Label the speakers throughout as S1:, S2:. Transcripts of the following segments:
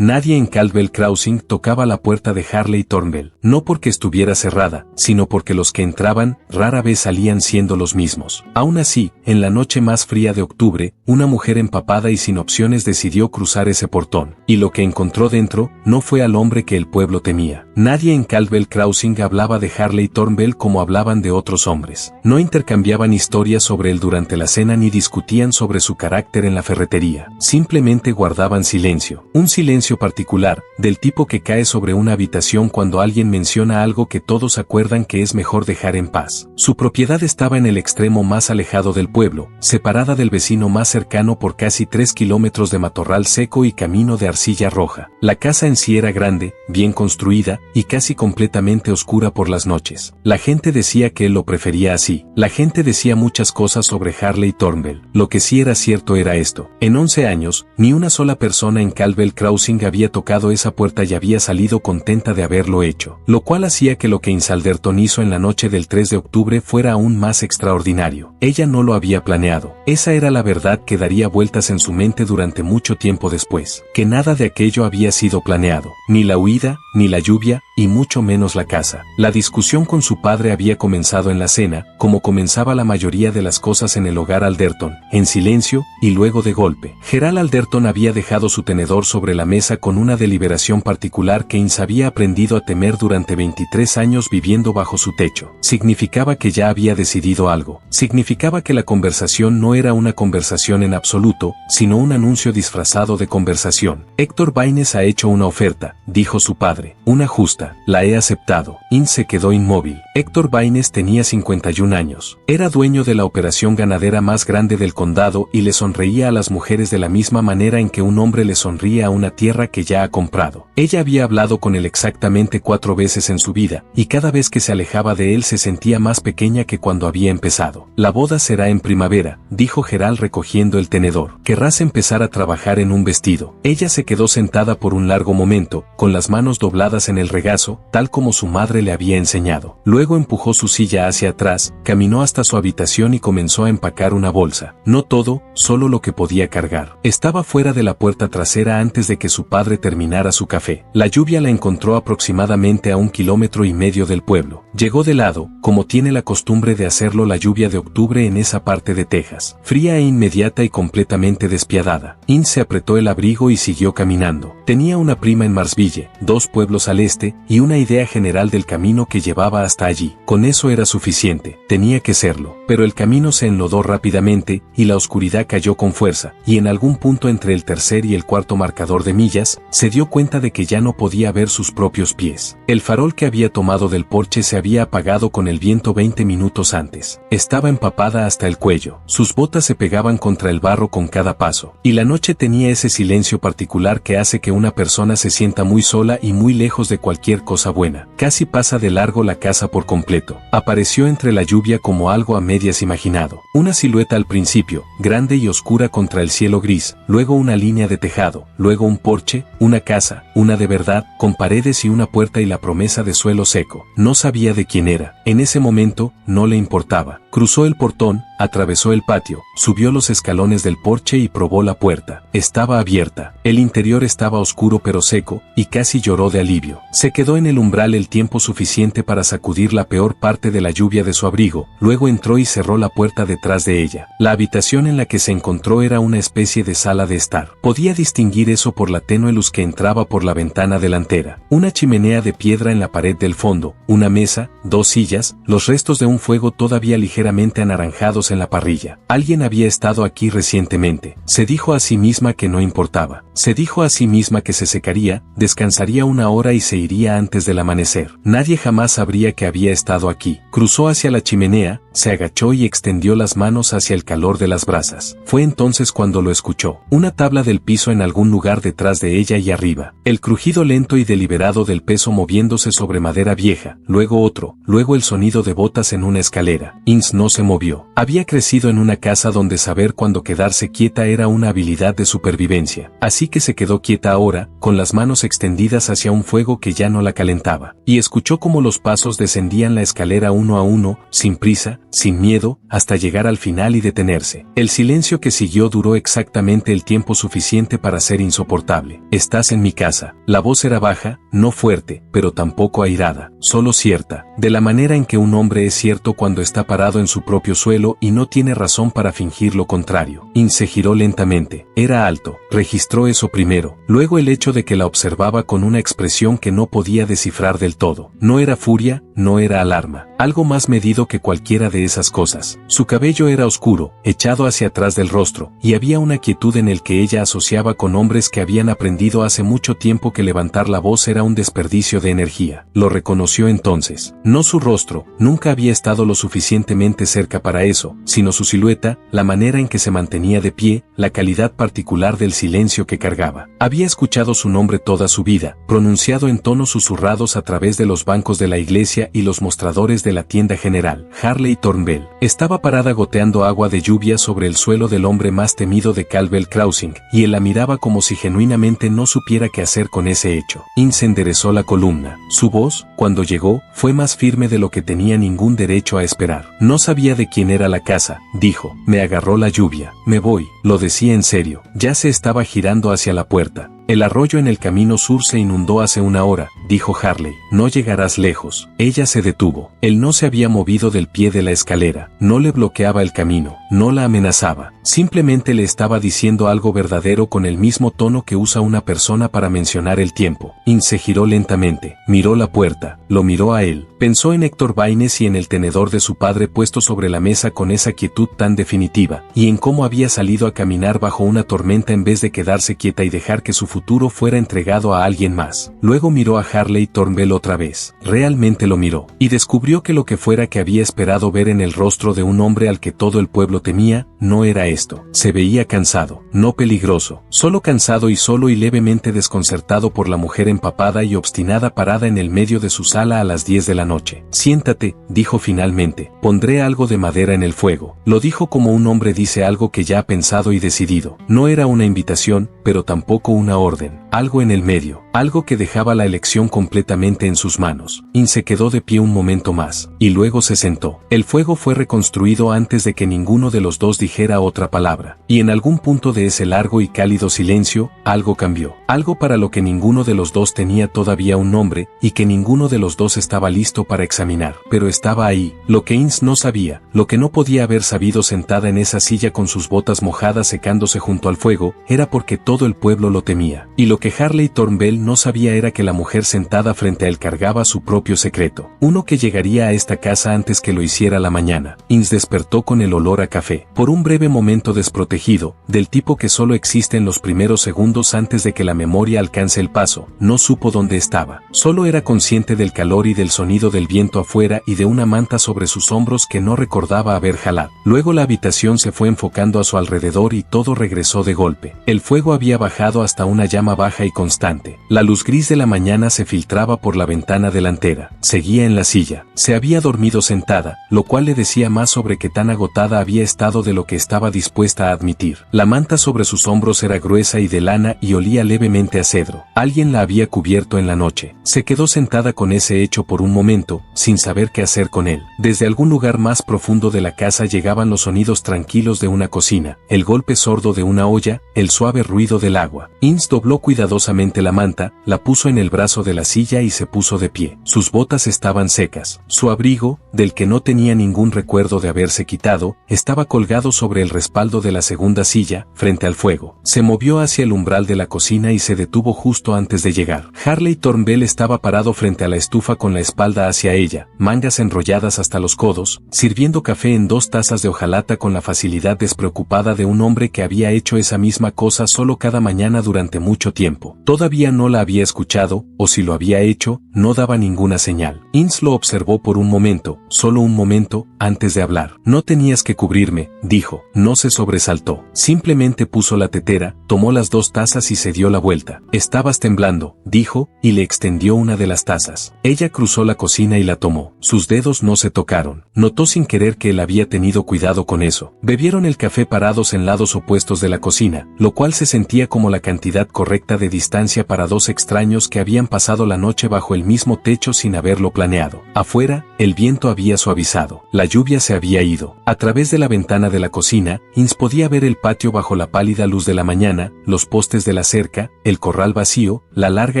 S1: Nadie en Caldwell Crossing tocaba la puerta de Harley Thornwell, no porque estuviera cerrada, sino porque los que entraban rara vez salían siendo los mismos. Aún así, en la noche más fría de octubre, una mujer empapada y sin opciones decidió cruzar ese portón, y lo que encontró dentro no fue al hombre que el pueblo temía. Nadie en Caldwell Crossing hablaba de Harley Thornwell como hablaban de otros hombres. No intercambiaban historias sobre él durante la cena ni discutían sobre su carácter en la ferretería. Simplemente guardaban silencio. Un silencio particular, del tipo que cae sobre una habitación cuando alguien menciona algo que todos acuerdan que es mejor dejar en paz. Su propiedad estaba en el extremo más alejado del pueblo, separada del vecino más cercano por casi 3 kilómetros de matorral seco y camino de arcilla roja. La casa en sí era grande, bien construida, y casi completamente oscura por las noches. La gente decía que él lo prefería así. La gente decía muchas cosas sobre Harley Thornwell. Lo que sí era cierto era esto. En 11 años, ni una sola persona en Caldwell Crossing había tocado esa puerta y había salido contenta de haberlo hecho. Lo cual hacía que lo que Insalderton hizo en la noche del 3 de octubre fuera aún más extraordinario. Ella no lo había planeado. Esa era la verdad que daría vueltas en su mente durante mucho tiempo después. Que nada de aquello había sido planeado. Ni la huida, ni la lluvia, y mucho menos la casa. La discusión con su padre había comenzado en la cena, como comenzaba la mayoría de las cosas en el hogar Alderton, en silencio, y luego de golpe. Gerald Alderton había dejado su tenedor sobre la mesa con una deliberación particular que Ince había aprendido a temer durante 23 años viviendo bajo su techo. Significaba que ya había decidido algo. Significaba que la conversación no era una conversación en absoluto, sino un anuncio disfrazado de conversación. Héctor Baines ha hecho una oferta, dijo su padre. Una justa. La he aceptado. Ince quedó inmóvil. Héctor Baines tenía 51 años. Era dueño de la operación ganadera más grande del condado y le sonreía a las mujeres de la misma manera en que un hombre le sonríe a una tierra que ya ha comprado. Ella había hablado con él exactamente 4 veces en su vida, y cada vez que se alejaba de él se sentía más pequeña que cuando había empezado. La boda será en primavera, dijo Gerald recogiendo el tenedor. Querrás empezar a trabajar en un vestido. Ella se quedó sentada por un largo momento, con las manos dobladas en el regazo, tal como su madre le había enseñado. Luego empujó su silla hacia atrás, caminó hasta su habitación y comenzó a empacar una bolsa. No todo, solo lo que podía cargar. Estaba fuera de la puerta trasera antes de que su padre terminara su café. La lluvia la encontró aproximadamente a 1,5 kilómetros del pueblo. Llegó de lado, como tiene la costumbre de hacerlo la lluvia de octubre en esa parte de Texas. Fría e inmediata y completamente despiadada. Ince apretó el abrigo y siguió caminando. Tenía una prima en Marsville, 2 pueblos al este, y una idea general del camino que llevaba hasta allí. Con eso era suficiente, tenía que serlo. Pero el camino se enlodó rápidamente, y la oscuridad cayó con fuerza, y en algún punto entre el tercer y el cuarto marcador de millas, se dio cuenta de que ya no podía ver sus propios pies. El farol que había tomado del porche se había apagado con el viento 20 minutos antes. Estaba empapada hasta el cuello. Sus botas se pegaban contra el barro con cada paso. Y la noche tenía ese silencio particular que hace que una persona se sienta muy sola y muy lejos de cualquier cosa buena. Casi pasa de largo la casa por completo. Apareció entre la lluvia como algo a medias imaginado. Una silueta al principio, grande y oscura contra el cielo gris, luego una línea de tejado, luego un porche, una casa, una de verdad, con paredes y una puerta y la promesa de suelo seco. No sabía de quién era. En ese momento, no le importaba. Cruzó el portón, atravesó el patio, subió los escalones del porche y probó la puerta. Estaba abierta. El interior estaba oscuro pero seco, y casi lloró de alivio. Se quedó en el umbral el tiempo suficiente para sacudir la peor parte de la lluvia de su abrigo, luego entró y cerró la puerta detrás de ella. La habitación en la que se encontró era una especie de sala de estar. Podía distinguir eso por la tenue luz que entraba por la ventana delantera. Una chimenea de piedra en la pared del fondo, una mesa, 2 sillas, los restos de un fuego todavía ligeramente anaranjados en la parrilla. Alguien había estado aquí recientemente. Se dijo a sí misma que no importaba. Se dijo a sí misma que se secaría, descansaría 1 hora y se iría antes del amanecer. Nadie jamás sabría que había estado aquí. Cruzó hacia la chimenea, se agachó y extendió las manos hacia el calor de las brasas. Fue entonces cuando lo escuchó. Una tabla del piso en algún lugar detrás de ella y arriba. El crujido lento y deliberado del peso moviéndose sobre madera vieja, luego otro, luego el sonido de botas en una escalera. Ince no se movió. Había Había crecido en una casa donde saber cuándo quedarse quieta era una habilidad de supervivencia. Así que se quedó quieta ahora, con las manos extendidas hacia un fuego que ya no la calentaba. Y escuchó cómo los pasos descendían la escalera uno a uno, sin prisa, sin miedo, hasta llegar al final y detenerse. El silencio que siguió duró exactamente el tiempo suficiente para ser insoportable. «Estás en mi casa». La voz era baja, no fuerte, pero tampoco airada, solo cierta, de la manera en que un hombre es cierto cuando está parado en su propio suelo y no tiene razón para fingir lo contrario. Ins se giró lentamente. Era alto. Registró eso primero, luego el hecho de que la observaba con una expresión que no podía descifrar del todo. No era furia, no era alarma, algo más medido que cualquiera de esas cosas. Su cabello era oscuro, echado hacia atrás del rostro, y había una quietud en el que ella asociaba con hombres que habían aprendido hace mucho tiempo que levantar la voz era un desperdicio de energía. Lo reconoció entonces. No su rostro, nunca había estado lo suficientemente cerca para eso, sino su silueta, la manera en que se mantenía de pie, la calidad particular del silencio que cargaba. Había escuchado su nombre toda su vida, pronunciado en tonos susurrados a través de los bancos de la iglesia y los mostradores de la tienda general. Harley Thornbell. Estaba parada goteando agua de lluvia sobre el suelo del hombre más temido de Caldwell Crossing, y él la miraba como si genuinamente no supiera qué hacer con ese hecho. Ins enderezó la columna. Su voz, cuando llegó, fue más firme de lo que tenía ningún derecho a esperar. No sabía de quién era la casa, dijo. Me agarró la lluvia. Me voy, lo decía en serio. Ya se estaba girando hacia la puerta. El arroyo en el camino sur se inundó hace una hora, dijo Harley. No llegarás lejos. Ella se detuvo. Él no se había movido del pie de la escalera, no le bloqueaba el camino, no la amenazaba. Simplemente le estaba diciendo algo verdadero con el mismo tono que usa una persona para mencionar el tiempo. Ins se giró lentamente, miró la puerta, lo miró a él. Pensó en Héctor Baines y en el tenedor de su padre puesto sobre la mesa con esa quietud tan definitiva, y en cómo había salido a caminar bajo una tormenta en vez de quedarse quieta y dejar que su futuro fuera entregado a alguien más. Luego miró a Harley Thornbell otra vez. Realmente lo miró, y descubrió que lo que fuera que había esperado ver en el rostro de un hombre al que todo el pueblo temía, no era esto. Se veía cansado, no peligroso, solo cansado y solo y levemente desconcertado por la mujer empapada y obstinada parada en el medio de su sala a las 10 de la noche. Siéntate, dijo finalmente. Pondré algo de madera en el fuego. Lo dijo como un hombre dice algo que ya ha pensado y decidido. No era una invitación, pero tampoco una orden. Algo en el medio, algo que dejaba la elección completamente en sus manos. Ins se quedó de pie un momento más, y luego se sentó. El fuego fue reconstruido antes de que ninguno de los dos dijera otra palabra, y en algún punto de ese largo y cálido silencio, algo cambió. Algo para lo que ninguno de los dos tenía todavía un nombre, y que ninguno de los dos estaba listo para examinar. Pero estaba ahí, lo que Ins no sabía, lo que no podía haber sabido sentada en esa silla con sus botas mojadas secándose junto al fuego, era porque todo el pueblo lo temía. Y lo que Harley Thornbell no sabía era que la mujer sentada frente a él cargaba su propio secreto. Uno que llegaría a esta casa antes que lo hiciera la mañana. Ins despertó con el olor a café. Por un breve momento desprotegido, del tipo que solo existe en los primeros segundos antes de que la memoria alcance el paso, no supo dónde estaba. Solo era consciente del calor y del sonido del viento afuera y de una manta sobre sus hombros que no recordaba haber jalado. Luego la habitación se fue enfocando a su alrededor y todo regresó de golpe. El fuego había bajado hasta una llama baja y constante. La luz gris de la mañana se filtraba por la ventana delantera. Seguía en la silla. Se había dormido sentada, lo cual le decía más sobre qué tan agotada había estado de lo que estaba dispuesta a admitir. La manta sobre sus hombros era gruesa y de lana y olía levemente a cedro. Alguien la había cubierto en la noche. Se quedó sentada con ese hecho por un momento, sin saber qué hacer con él. Desde algún lugar más profundo de la casa llegaban los sonidos tranquilos de una cocina, el golpe sordo de una olla, el suave ruido del agua. Ins dobló cuidadosamente la manta, la puso en el brazo de la silla y se puso de pie. Sus botas estaban secas. Su abrigo, del que no tenía ningún recuerdo de haberse quitado, estaba colgado sobre el respaldo de la segunda silla, frente al fuego. Se movió hacia el umbral de la cocina y se detuvo justo antes de llegar. Harley Thornbell estaba parado frente a la estufa con la espalda hacia ella, mangas enrolladas hasta los codos, sirviendo café en 2 tazas de hojalata con la facilidad despreocupada de un hombre que había hecho esa misma cosa solo cada mañana durante mucho tiempo. Todavía no la había escuchado, o si lo había hecho, no daba ninguna señal. Ins lo observó por un momento, solo un momento, antes de hablar. No tenías que cubrirme, dijo. No se sobresaltó. Simplemente puso la tetera, tomó las 2 tazas y se dio la vuelta. Estabas temblando, dijo, y le extendió una de las tazas. Ella cruzó la cocina y la tomó. Sus dedos no se tocaron. Notó sin querer que él había tenido cuidado con eso. Bebieron el café parados en lados opuestos de la cocina, lo cual se sentía como la cantidad correcta de distancia para dos extraños que habían pasado la noche bajo el mismo techo sin haberlo planeado. Afuera, el viento había suavizado. La lluvia se había ido. A través de la ventana de la cocina, Ins podía ver el patio bajo la pálida luz de la mañana, los postes de la cerca, el corral vacío, la larga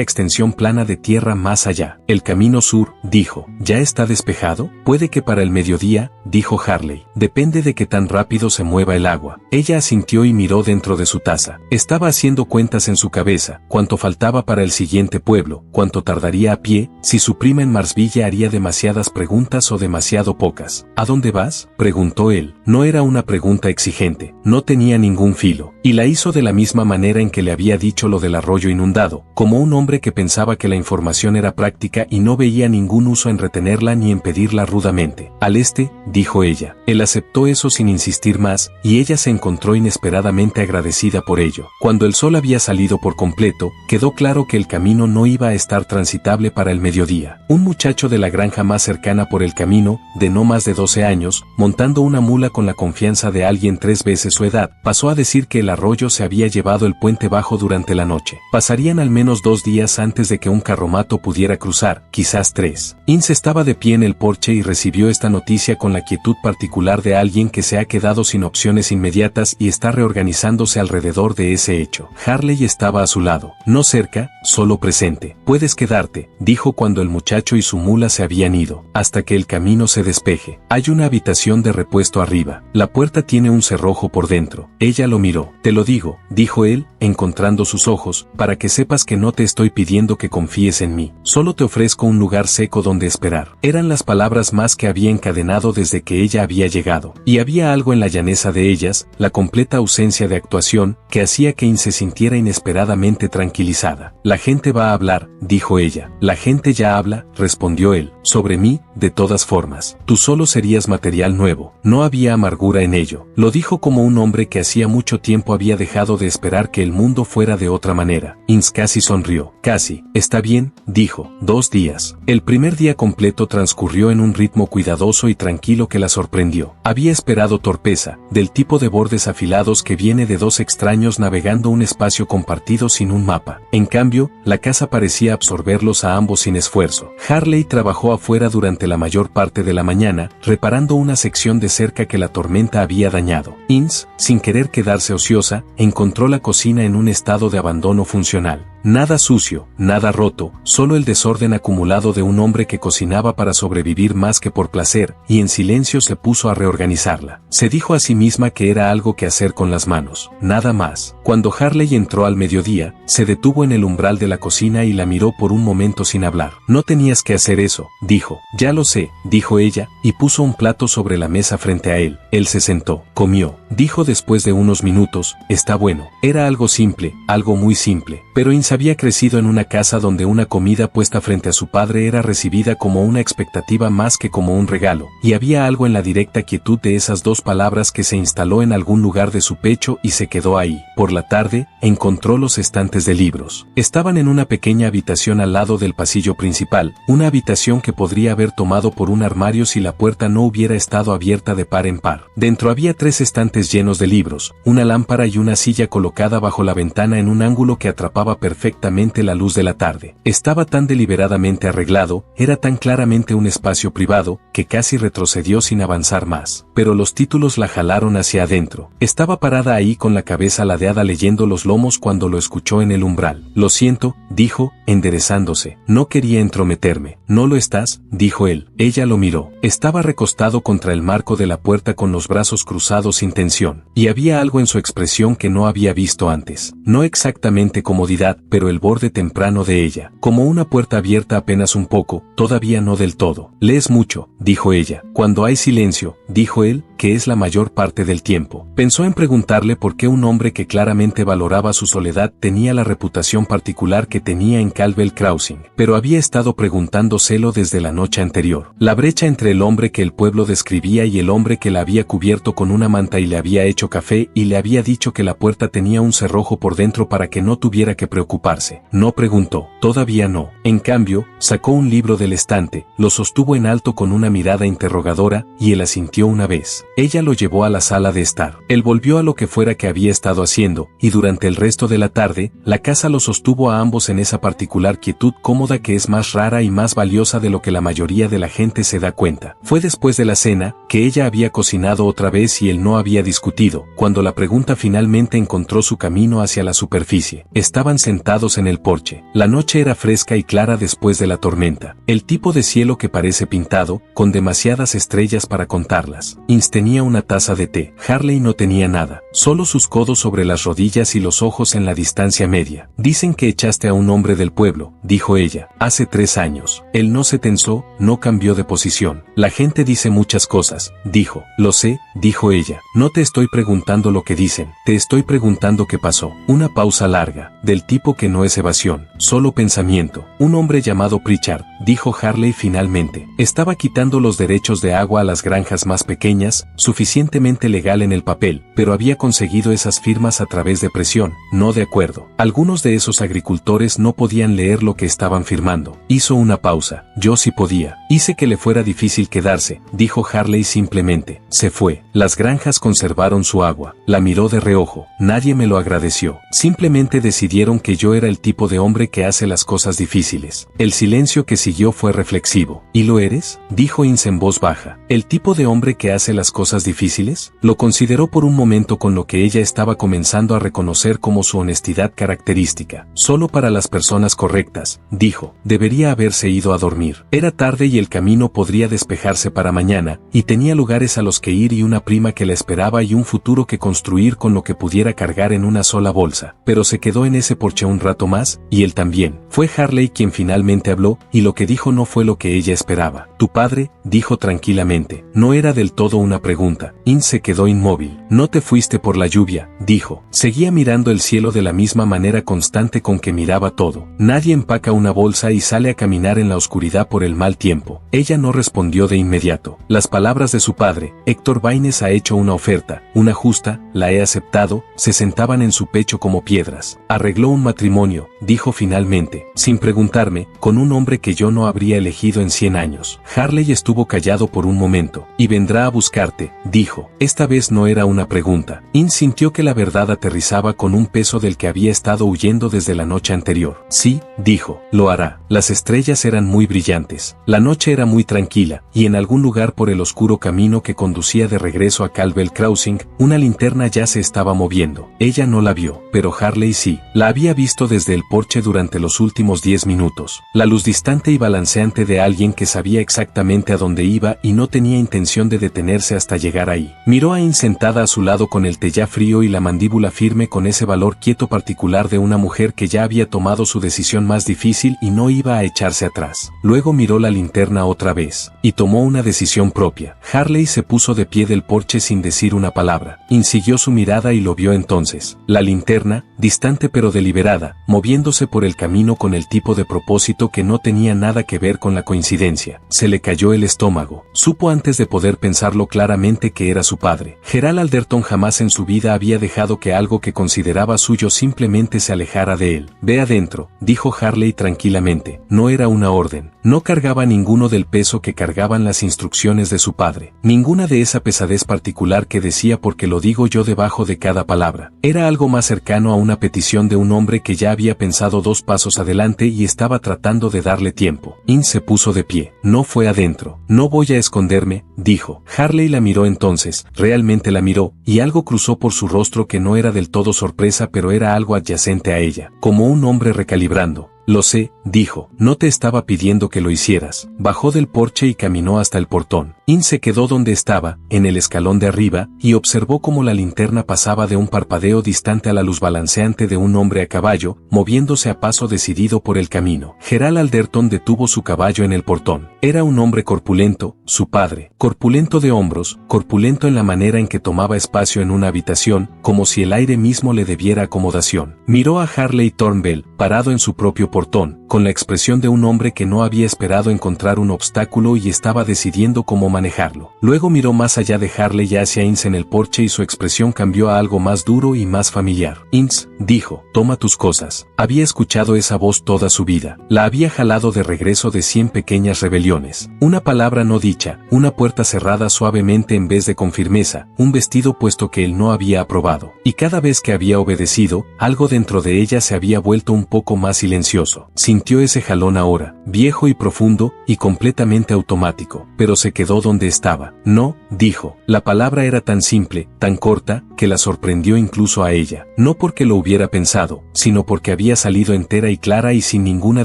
S1: extensión plana de tierra más allá. El camino sur, dijo. ¿Ya está despejado? Puede que para el mediodía, dijo Harley. Depende de qué tan rápido se mueva el agua. Ella asintió y miró dentro de su taza. Estaba haciendo cuentas en su cabeza, cuánto faltaba para el siguiente pueblo, cuánto tardaría a pie, si su prima en Marsville haría demasiadas preguntas o demasiado pocas. ¿A dónde vas?, preguntó él. No era una pregunta exigente, no tenía ningún filo, y la hizo de la misma manera en que le había dicho lo del arroyo inundado, como un hombre que pensaba que la información era práctica y no veía ningún uso en retenerla ni en pedirla rudamente. Al este, dijo ella. Él aceptó eso sin insistir más, y ella se encontró inesperadamente agradecida por ello. Cuando el sol había salido por completo, quedó claro que el camino no iba a estar transitable para el mediodía. Un muchacho de la granja más cercana por el camino, de no más de 12 años, montando una mula con la confianza de alguien 3 veces su edad, pasó a decir que el arroyo se había llevado el puente bajo durante la noche. Pasarían al menos 2 días antes de que un carromato pudiera cruzar, quizás 3. Ins estaba de pie en el porche y recibió esta noticia con la quietud particular de alguien que se ha quedado sin opciones inmediatas y está reorganizándose alrededor de ese hecho. Harley estaba a su lado, no cerca, solo presente. Puedes quedarte, dijo cuando el muchacho y su mula se habían ido, hasta que el camino se despeje. Hay una habitación de repuesto arriba. La puerta tiene un cerrojo por dentro. Ella lo miró. Te lo digo, dijo él, encontrando sus ojos, para que sepas que no te estoy pidiendo que confíes en mí. Solo te ofrezco un lugar seco donde esperar. Eran las palabras más que había encadenado desde que ella había llegado. Y había algo en la llaneza de ellas, la completa ausencia de actuación, que hacía que Ins se sintiera inesperadamente tranquilizada. La gente va a hablar, dijo ella. La gente ya habla, respondió él. Sobre mí, de todas formas. Tú solo serías material nuevo. No había amargura en ello. Lo dijo como un hombre que hacía mucho tiempo había dejado de esperar que el mundo fuera de otra manera. Ins casi sonrió. Casi. Está bien, dijo. 2 días. El primer día completo transcurrió en un ritmo cuidadoso y tranquilo que la sorprendió. Había esperado torpeza, del tipo de bordes afilados que viene de 2 extraños navegando un espacio compartido sin un mapa. En cambio, la casa parecía absorberlos a ambos sin esfuerzo. Harley trabajó afuera durante la mayor parte de la mañana, reparando una sección de cerca que la tormenta había dañado. Ins, sin querer quedarse ociosa, encontró la cocina en un estado de abandono funcional. Nada sucio, nada roto, solo el desorden acumulado de un hombre que cocinaba para sobrevivir más que por placer, y en silencio se puso a reorganizarla. Se dijo a sí misma que era algo que hacer con las manos, nada más. Cuando Harley entró al mediodía, se detuvo en el umbral de la cocina y la miró por un momento sin hablar. No tenías que hacer eso, dijo. Ya lo sé, dijo ella, y puso un plato sobre la mesa frente a él. Él se sentó, comió, dijo después de unos minutos, está bueno. Era algo simple, algo muy simple, pero Ins había crecido en una casa donde una comida puesta frente a su padre era recibida como una expectativa más que como un regalo, y había algo en la directa quietud de esas 2 palabras que se instaló en algún lugar de su pecho y se quedó ahí. Por la tarde, encontró los estantes de libros. Estaban en una pequeña habitación al lado del pasillo principal, una habitación que podría haber tomado por un armario si la puerta no hubiera estado abierta de par en par. Dentro había 3 estantes llenos de libros, una lámpara y una silla colocada bajo la ventana en un ángulo que atrapaba perfectamente la luz de la tarde. Estaba tan deliberadamente arreglado, era tan claramente un espacio privado, que casi retrocedió sin avanzar más. Pero los títulos la jalaron hacia adentro. Estaba parada ahí con la cabeza ladeada leyendo los lomos cuando lo escuchó en el umbral. Lo siento, dijo, enderezándose. No quería entrometerme. ¿No lo estás?, dijo él. Ella lo miró. Estaba recostado contra el marco de la puerta con los brazos cruzados sin tensión. Y había algo en su expresión que no había visto antes. No exactamente comodidad, pero el borde temprano de ella. Como una puerta abierta apenas un poco, todavía no del todo. Lees mucho, dijo ella. Cuando hay silencio, dijo él, que es la mayor parte del tiempo. Pensó en preguntarle por qué un hombre que claramente valoraba su soledad tenía la reputación particular que tenía en Caldwell Crossing, pero había estado preguntándoselo desde la noche anterior. La brecha entre el hombre que el pueblo describía y el hombre que la había cubierto con una manta y le había hecho café y le había dicho que la puerta tenía un cerrojo por dentro para que no tuviera que preocuparse preocuparse. No preguntó. Todavía no. En cambio, sacó un libro del estante, lo sostuvo en alto con una mirada interrogadora, y él asintió una vez. Ella lo llevó a la sala de estar. Él volvió a lo que fuera que había estado haciendo, y durante el resto de la tarde, la casa los sostuvo a ambos en esa particular quietud cómoda que es más rara y más valiosa de lo que la mayoría de la gente se da cuenta. Fue después de la cena, que ella había cocinado otra vez y él no había discutido, cuando la pregunta finalmente encontró su camino hacia la superficie. Estaban sentados en el porche. La noche era fresca y clara después de la tormenta. El tipo de cielo que parece pintado, con demasiadas estrellas para contarlas. Ince tenía una taza de té. Harley no tenía nada, solo sus codos sobre las rodillas y los ojos en la distancia media. Dicen que echaste a un hombre del pueblo, dijo ella, hace 3 años. Él no se tensó, no cambió de posición. La gente dice muchas cosas, dijo. Lo sé, dijo ella. No te estoy preguntando lo que dicen, te estoy preguntando qué pasó. Una pausa larga, del tipo que no es evasión, solo pensamiento. Un hombre llamado Pritchard, dijo Harley finalmente. Estaba quitando los derechos de agua a las granjas más pequeñas, suficientemente legal en el papel, pero había conseguido esas firmas a través de presión, no de acuerdo. Algunos de esos agricultores no podían leer lo que estaban firmando. Hizo una pausa. Yo sí podía. Hice que le fuera difícil quedarse, dijo Harley simplemente. Se fue. Las granjas conservaron su agua. La miró de reojo. Nadie me lo agradeció. Simplemente decidieron que yo era el tipo de hombre que hace las cosas difíciles. El silencio que siguió fue reflexivo. ¿Y lo eres?, dijo Ince en voz baja. ¿El tipo de hombre que hace las cosas difíciles? Lo consideró por un momento con lo que ella estaba comenzando a reconocer como su honestidad característica. Solo para las personas correctas, dijo. Debería haberse ido a dormir. Era tarde y el camino podría despejarse para mañana, y tenía lugares a los que ir y una prima que la esperaba y un futuro que construir con lo que pudiera cargar en una sola bolsa. Pero se quedó en ese porche un rato más, y él también. Fue Harley quien finalmente habló, y lo que dijo no fue lo que ella esperaba. Tu padre, dijo tranquilamente. No era del todo una pregunta. Ince se quedó inmóvil. No te fuiste por la lluvia, dijo. Seguía mirando el cielo de la misma manera constante con que miraba todo. Nadie empaca una bolsa y sale a caminar en la oscuridad por el mal tiempo. Ella no respondió de inmediato. Las palabras de su padre, Héctor Baines ha hecho una oferta, una justa, la he aceptado, se sentaban en su pecho como piedras. Arregló un matrimonio, dijo finalmente, sin preguntarme, con un hombre que yo no habría elegido en 100 años. Harley estuvo callado por un momento. Y vendrá a buscarte, dijo. Esta vez no era una pregunta. Ince sintió que la verdad aterrizaba con un peso del que había estado huyendo desde la noche anterior. Sí, dijo, lo hará. Las estrellas eran muy brillantes. La noche era muy tranquila, y en algún lugar por el oscuro camino que conducía de regreso a Calvel Crossing, una linterna ya se estaba moviendo. Ella no la vio, pero Harley sí. La había visto desde el porche durante los últimos 10 minutos. La luz distante y balanceante de alguien que sabía exactamente a dónde iba y no tenía intención de detenerse hasta llegar ahí. Miró a Ince sentada a su lado con el té ya frío y la mandíbula firme con ese valor quieto particular de una mujer que ya había tomado su decisión más difícil y no iba a echarse atrás. Luego miró la linterna otra vez, y tomó una decisión propia. Harley se puso de pie del porche sin decir una palabra. Ince siguió su mirada y lo vio entonces. La linterna, distante pero deliberada, moviéndose por el camino con el tipo de propósito que no tenía nada que ver con la coincidencia. Se le cayó el estómago. Supo antes de poder pensarlo claramente que era su padre. Gerald Alderton jamás en su vida había dejado que algo que consideraba suyo simplemente se alejara de él. Ve adentro, dijo Harley tranquilamente. No era una orden. No cargaba ninguno del peso que cargaban las instrucciones de su padre. Ninguna de esa pesadez particular que decía porque lo digo yo debajo de cada palabra. Era algo más cercano a una petición de un hombre que ya había pensado 2 pasos adelante y estaba tratando de darle tiempo. Ince se puso de pie. No fue adentro. No voy a esconderme, dijo. Harley la miró entonces, realmente la miró, y algo cruzó por su rostro que no era del todo sorpresa pero era algo adyacente a ella, como un hombre recalibrando. Lo sé, dijo, no te estaba pidiendo que lo hicieras. Bajó del porche y caminó hasta el portón. Ince se quedó donde estaba, en el escalón de arriba, y observó cómo la linterna pasaba de un parpadeo distante a la luz balanceante de un hombre a caballo, moviéndose a paso decidido por el camino. Gerald Alderton detuvo su caballo en el portón. Era un hombre corpulento, su padre, corpulento de hombros, corpulento en la manera en que tomaba espacio en una habitación, como si el aire mismo le debiera acomodación. Miró a Harley Thornbell, parado en su propio portón, con la expresión de un hombre que no había esperado encontrar un obstáculo y estaba decidiendo cómo manejarlo. Luego miró más allá de Harley y hacia Ince en el porche y su expresión cambió a algo más duro y más familiar. Ince, dijo, toma tus cosas. Había escuchado esa voz toda su vida. La había jalado de regreso de 100 pequeñas rebeliones. Una palabra no dicha, una puerta cerrada suavemente en vez de con firmeza, un vestido puesto que él no había aprobado. Y cada vez que había obedecido, algo dentro de ella se había vuelto un poco más silencioso. Sintió ese jalón ahora, viejo y profundo, y completamente automático, pero se quedó donde estaba. No, dijo. La palabra era tan simple, tan corta, que la sorprendió incluso a ella. No porque lo hubiera pensado, sino porque había salido entera y clara y sin ninguna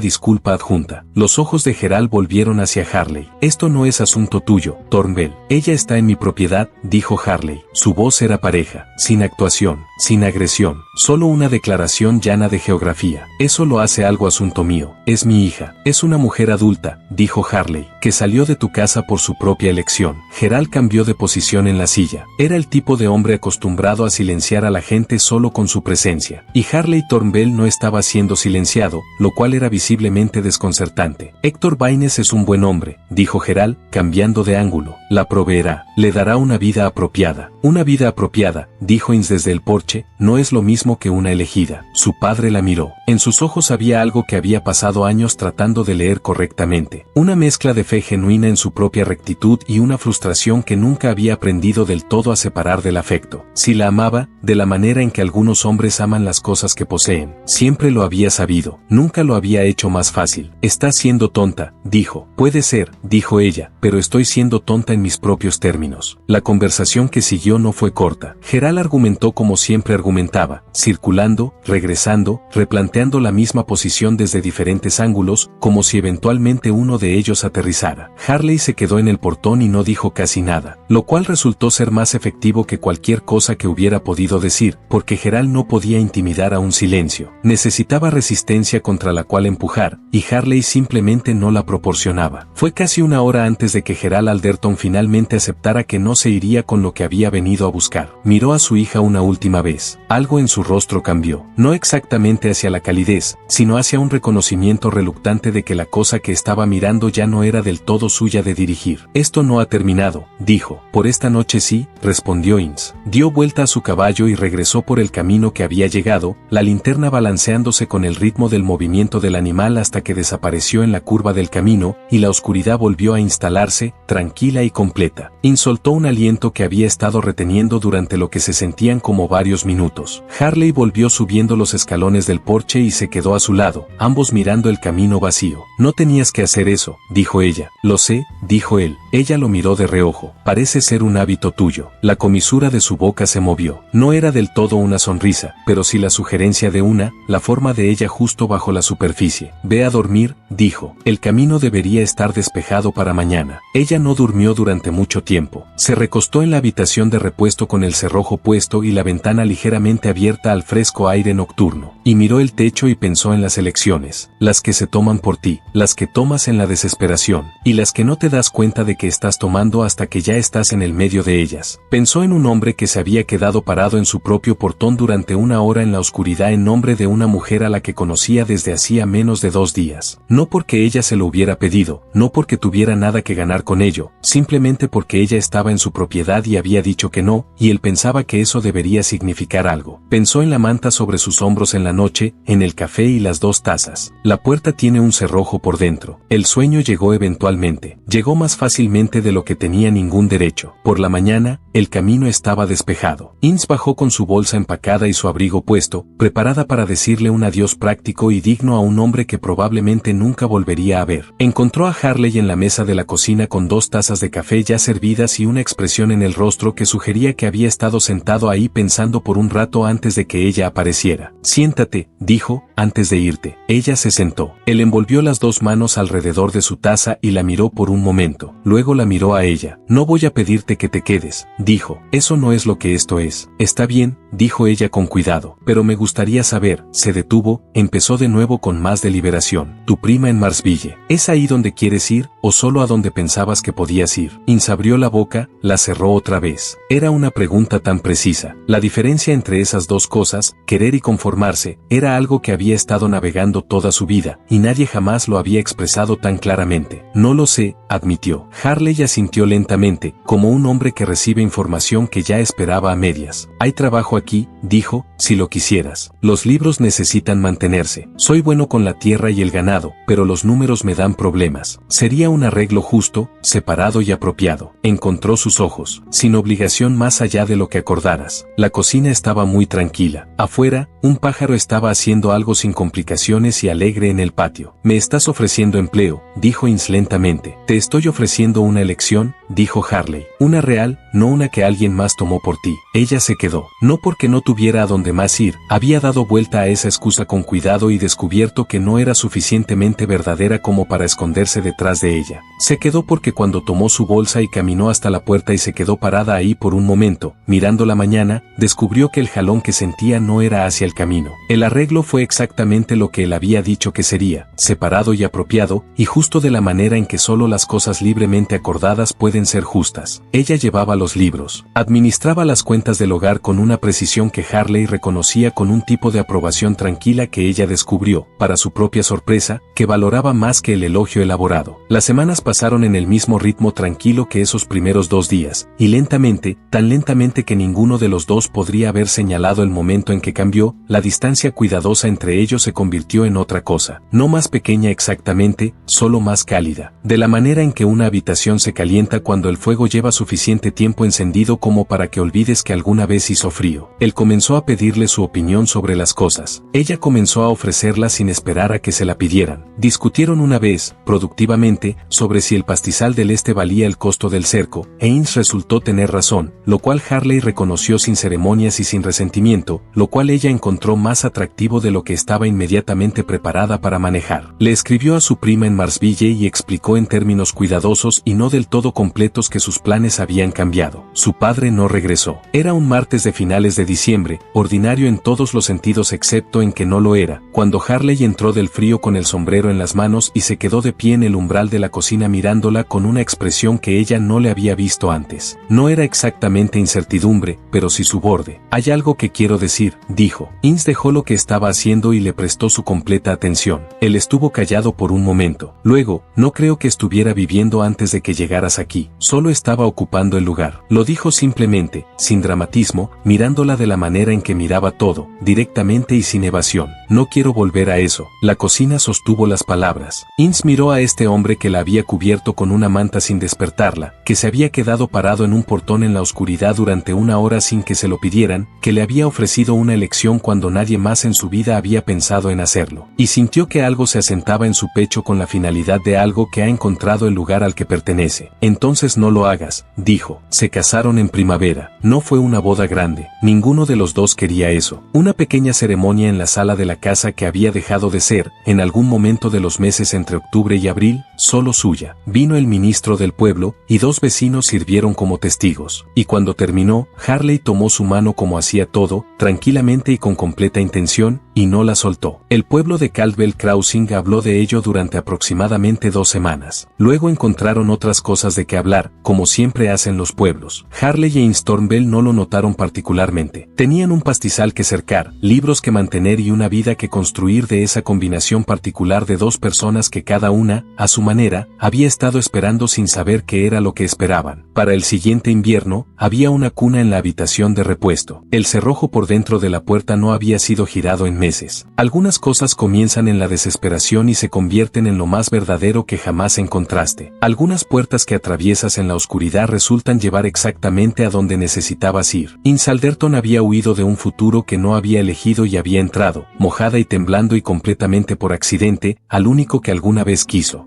S1: disculpa adjunta. Los ojos de Geralt volvieron hacia Harley. Esto no es asunto tuyo, Thornbell. Ella está en mi propiedad, dijo Harley. Su voz era pareja, sin actuación, sin agresión, solo una declaración llana de geografía. Eso lo hace algo asunto mío. Es mi hija. Es una mujer adulta, dijo Harley, que salió de tu casa por su propia elección. Geralt cambió de posición en la silla. Era el tipo de hombre acostumbrado a silenciar a la gente solo con su presencia. Y Harley Thornbell no estaba siendo silenciado, lo cual era visiblemente desconcertante. Héctor Baines es un buen hombre, dijo Geralt, cambiando de ángulo. La proveerá. Le dará una vida apropiada. Una vida apropiada, dijo Ince desde el porche, no es lo mismo que una elegida. Su padre la miró. En sus ojos había algo que había pasado años tratando de leer correctamente. Una mezcla de fe genuina en su propia rectitud y una frustración que nunca había aprendido del todo a separar del afecto. Si la amaba, de la manera en que algunos hombres aman las cosas que poseen. Siempre lo había sabido. Nunca lo había hecho más fácil. Estás siendo tonta, dijo. Puede ser, dijo ella, pero estoy siendo tonta en mis propios términos. La conversación que siguió no fue corta. Geralt argumentó como siempre argumentaba, circulando, regresando, replanteando la misma posición desde diferentes ángulos, como si eventualmente uno de ellos aterrizara. Harley se quedó en el portón y no dijo casi nada, lo cual resultó ser más efectivo que cualquier cosa que hubiera podido decir, porque Geralt no podía intimidar a un silencio. Necesitaba resistencia contra la cual empujar, y Harley simplemente no la proporcionaba. Fue casi una hora antes de que Geralt Alderton finalmente aceptara que no se iría con lo que había venido a buscar. Miró a su hija una última vez. Algo en su rostro cambió. No exactamente hacia la calidez, sino hacia un reconocimiento reluctante de que la cosa que estaba mirando ya no era del todo suya de dirigir. Esto no ha terminado, dijo. Por esta noche sí, respondió Ince. Dio vuelta a su caballo y regresó por el camino que había llegado, la linterna balanceándose con el ritmo del movimiento del animal hasta que desapareció en la curva del camino, y la oscuridad volvió a instalarse, tranquila y completa. Ince soltó un aliento que había estado reteniendo durante lo que se sentían como varios minutos. Harley volvió subiendo los escalones del porche y se quedó a su lado, ambos mirando el camino vacío. No tenías que hacer eso, dijo ella. Lo sé, dijo él. Ella lo miró de reojo. Parece ser un hábito tuyo. La comisura de su boca se movió. No era del todo una sonrisa, pero sí la sugerencia de una, la forma de ella justo bajo la superficie. Ve a dormir, dijo. El camino debería estar despejado para mañana. Ella no durmió durante mucho tiempo. Se recostó en la habitación de repuesto con el cerrojo puesto y la ventana ligeramente abierta al fresco aire nocturno, y miró el techo y pensó en las elecciones, las que se toman por ti, las que tomas en la desesperación, y las que no te das cuenta de que estás tomando hasta que ya estás en el medio de ellas. Pensó en un hombre que se había quedado parado en su propio portón durante una hora en la oscuridad en nombre de una mujer a la que conocía desde hacía menos de 2 días. No porque ella se lo hubiera pedido, no porque tuviera nada que ganar con ello, simplemente porque ella estaba en su propiedad y había dicho que no, y él pensaba que eso debería significar algo. Pensó en la manta sobre sus hombros en la noche, en el café y las 2 tazas. La puerta tiene un cerrojo por dentro. El sueño llegó eventualmente. Llegó más fácilmente de lo que tenía ningún derecho. Por la mañana, el camino estaba despejado. Ince bajó con su bolsa empacada y su abrigo puesto, preparada para decirle un adiós práctico y digno a un hombre que probablemente nunca volvería a ver. Encontró a Harley en la mesa de la cocina con 2 tazas de café ya servidas y una expresión en el rostro que sugería que había estado sentado ahí pensando por un rato antes de que ella apareciera. Siéntate, dijo, antes de irte. Ella se sentó. Él envolvió las 2 manos alrededor de su taza y la miró por un momento. Luego la miró a ella. No voy a pedirte que te quedes, dijo. Eso no es lo que esto es. Está bien, dijo ella con cuidado. Pero me gustaría saber. Se detuvo, empezó de nuevo con más deliberación. Tu prima en Marsville. ¿Es ahí donde quieres ir, o solo a donde pensabas que podías ir? Ince abrió la boca, la cerró otra vez. Era una pregunta tan precisa. La diferencia entre esas 2 cosas, querer y conformarse, era algo que había estado navegando toda su vida, y nadie jamás lo había expresado tan claramente. No lo sé, admitió. Harley asintió lentamente, como un hombre que recibe información que ya esperaba a medias. Hay trabajo aquí, dijo, si lo quisieras. Los libros necesitan mantenerse. Soy bueno con la tierra y el ganado, pero los números me dan problemas. Sería un arreglo justo, separado y apropiado. Encontró sus ojos, sin obligación más allá de lo que acordaras. La cocina estaba muy tranquila. Afuera, un pájaro estaba haciendo algo sin complicaciones y alegre en el patio. Me estás ofreciendo empleo, dijo Ince lentamente. Te estoy ofreciendo una elección, dijo Harley. Una real, no una que alguien más tomó por ti. Ella se quedó. No porque no tuviera a dónde más ir, había dado vuelta a esa excusa con cuidado y descubierto que no era suficientemente verdadera como para esconderse detrás de ella. Se quedó porque cuando tomó su bolsa y caminó hasta la puerta y se quedó parada ahí por un momento, mirando la mañana, descubrió que el jalón que sentía no era hacia el camino. El arreglo fue exactamente lo que él había dicho que sería, separado y apropiado, y justo de la manera en que solo las cosas libremente acordadas pueden ser justas. Ella llevaba los libros, administraba las cuentas del hogar con una precisión que Harley reconocía con un tipo de aprobación tranquila que ella descubrió, para su propia sorpresa, que valoraba más que el elogio elaborado. Las semanas pasaron en el mismo ritmo tranquilo que esos primeros 2 días, y lentamente, tan lentamente que ninguno de los dos podría haber señalado el momento en que cambió, la distancia cuidadosa entre ellos se convirtió en otra cosa, no más pequeña exactamente, solo más cálida, de la manera en que una habitación se calienta cuando el fuego lleva suficiente tiempo encendido como para que olvides que alguna vez hizo frío. Él comenzó a pedirle su opinión sobre las cosas. Ella comenzó a ofrecerla sin esperar a que se la pidieran. Discutieron una vez, productivamente, sobre si el pastizal del este valía el costo del cerco, e Ince resultó tener razón, lo cual Harley reconoció sin ceremonias y sin resentimiento, lo cual ella encontró más atractivo de lo que estaba inmediatamente preparada para manejar. Le escribió a su prima en Marsville y explicó en términos cuidadosos y no del todo completos que sus planes habían cambiado. Su padre no regresó. Era un martes de finales de diciembre, ordinario en todos los sentidos excepto en que no lo era, cuando Harley entró del frío con el sombrero en las manos y se quedó de pie en el umbral de la cocina mirándola con una expresión que ella no le había visto antes. No era exactamente incertidumbre, pero sí su borde. Hay algo que quiero decir, dijo. Ince dejó lo que estaba haciendo y le prestó su completa atención. Él estuvo callado por un momento. Luego, no creo que estuviera viviendo antes de que llegaras aquí. Solo estaba ocupando el lugar. Lo dijo simplemente, sin dramatismo, mirándola de la manera en que miraba todo, directamente y sin evasión. No quiero volver a eso. La cocina sostuvo las palabras. Ince miró a este hombre que la había cubierto con una manta sin despertarla, que se había quedado parado en un portón en la oscuridad durante 1 hora sin que se lo pidieran, que le había ofrecido una elección cuando nadie más en su vida había pensado en hacerlo. Y sintió que algo se asentaba en su pecho con la finalidad de algo que ha encontrado el lugar al que pertenece. Entonces no lo hagas, dijo. Se casaron en primavera. No fue una boda grande. Ninguno de los dos quería eso. Una pequeña ceremonia en la sala de la casa que había dejado de ser, en algún momento de los meses entre octubre y abril, solo suya. Vino el ministro del pueblo, y 2 vecinos sirvieron como testigos. Y cuando terminó, Harley tomó su mano como hacía todo, tranquilamente y con completa intención, y no la soltó. El pueblo de Caldwell Crossing habló de ello durante aproximadamente 2 semanas. Luego encontraron otras cosas de que hablar, como siempre hacen los pueblos. Harley e Ince Thornbell no lo notaron particularmente. Tenían un pastizal que cercar, libros que mantener y una vida que construir de esa combinación particular de 2 personas que cada una, a su manera, había estado esperando sin saber qué era lo que esperaban. Para el siguiente invierno, había una cuna en la habitación de repuesto. El cerrojo por dentro de la puerta no había sido girado en meses. Algunas cosas comienzan en la desesperación y se convierten en lo más verdadero que jamás encontraste. Algunas puertas que atraviesas en la oscuridad resultan llevar exactamente a donde necesitabas ir. Ince Alderton había huido de un futuro que no había elegido y había entrado, mojada y temblando y completamente por accidente, al único que alguna vez quiso.